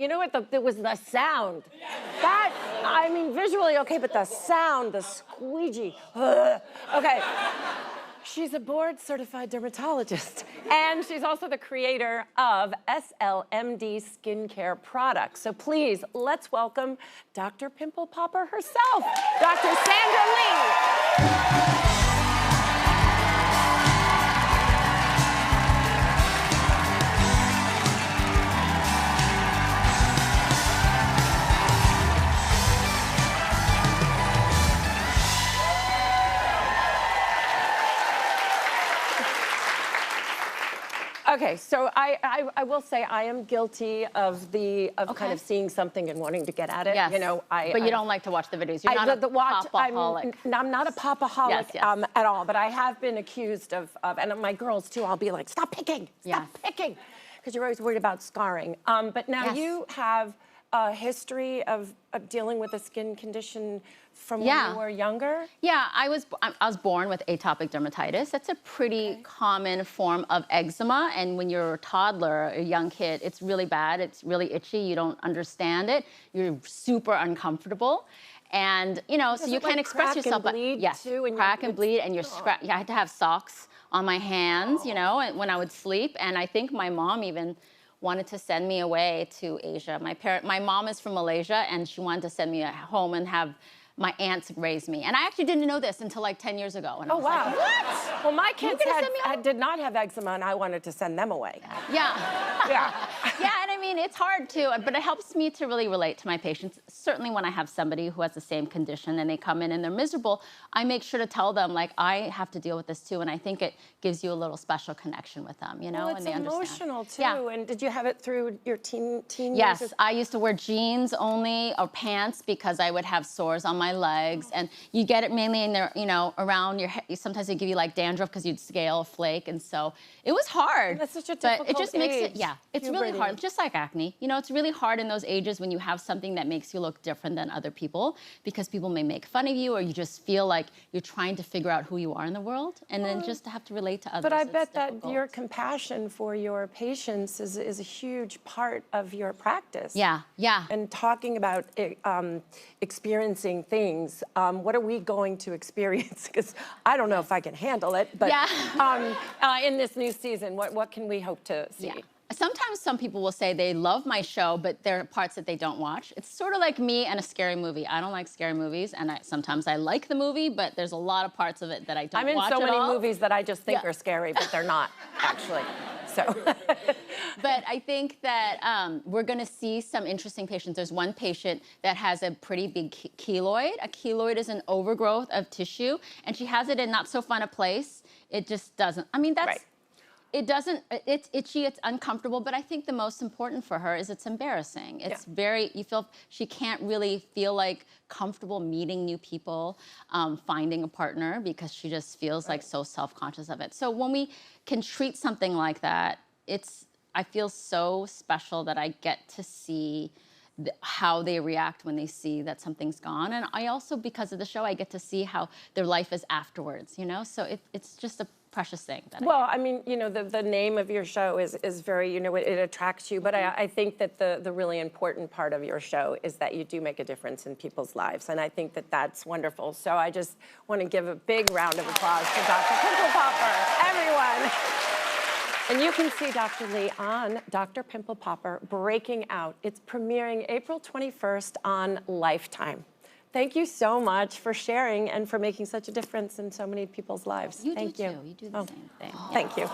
You know what? It was the sound. That, I mean, visually okay, but the sound, the squeegee. Okay. She's a board-certified dermatologist, and she's also the creator of SLMD skincare products. So please, let's welcome Dr. Pimple Popper herself, Dr. Sandra Lee. Okay, so I will say I am guilty of kind of seeing something and wanting to get at it. Yes. You know, but you don't like to watch the videos. You're not a popaholic. I'm not a popaholic at all. But I have been accused of, and my girls too. I'll be like, stop picking, stop picking, because you're always worried about scarring. But now you have a history of dealing with a skin condition from when you were younger? Yeah, I was born with atopic dermatitis. That's a pretty common form of eczema, and when you're a toddler, a young kid, it's really bad. It's really itchy. You don't understand it. You're super uncomfortable. And, you know, so you can't express yourself. Crack and bleed too? And crack and bleed, and you're I had to have socks on my hands, you know, when I would sleep. And I think my mom even wanted to send me away to Asia. My mom is from Malaysia, and she wanted to send me home and have my aunts raise me. And I actually didn't know this until like 10 years ago. And I was like, what? Well, my kids did not have eczema, and I wanted to send them away. Yeah. And I mean, it's hard too, but it helps me to really relate to my patients. Certainly when I have somebody who has the same condition and they come in and they're miserable, I make sure to tell them, like, I have to deal with this too, and I think it gives you a little special connection with them, you know, and they understand. It's emotional too. Yeah. And did you have it through your teen years? Yes, I used to wear jeans only or pants because I would have sores on my legs, and you get it mainly in there, you know, around your head. Sometimes they give you like dandruff because you'd scale a flake, and so it was hard. That's such a difficult But it just makes age. it, it's really hard, just like acne. You know, it's really hard in those ages when you have something that makes you look different than other people, because people may make fun of you, or you just feel like you're trying to figure out who you are in the world, and then just to have to relate to others. But I bet that your compassion for your patients is a huge part of your practice. Yeah. And talking about experiencing things, what are we going to experience? Because I don't know if I can handle it, but in this new season, what can we hope to see? Yeah. Sometimes some people will say they love my show, but there are parts that they don't watch. It's sort of like me and a scary movie. I don't like scary movies, and sometimes I like the movie, but there's a lot of parts of it that I don't watch at all. I'm in so many movies that I just think are scary, but they're not, actually. So. But I think that we're going to see some interesting patients. There's one patient that has a pretty big keloid. A keloid is an overgrowth of tissue, and she has it in not so fun a place. It just doesn't. I mean, that's. It doesn't, it's itchy, it's uncomfortable, but I think the most important for her is it's embarrassing. It's you feel, she can't really feel like comfortable meeting new people, finding a partner, because she just feels like so self-conscious of it. So when we can treat something like that, I feel so special that I get to see how they react when they see that something's gone. And I also, because of the show, I get to see how their life is afterwards, you know? So it's just a precious thing. I mean, you know, the name of your show is very, you know, it attracts you, but I think that the really important part of your show is that you do make a difference in people's lives, and I think that that's wonderful. So I just want to give a big round of applause to Dr. Pimple Popper, everyone. And you can see Dr. Lee on Dr. Pimple Popper Breaking Out. It's premiering April 21st on Lifetime. Thank you so much for sharing and for making such a difference in so many people's lives. You Thank do you. too. You do the same thing. Thank you.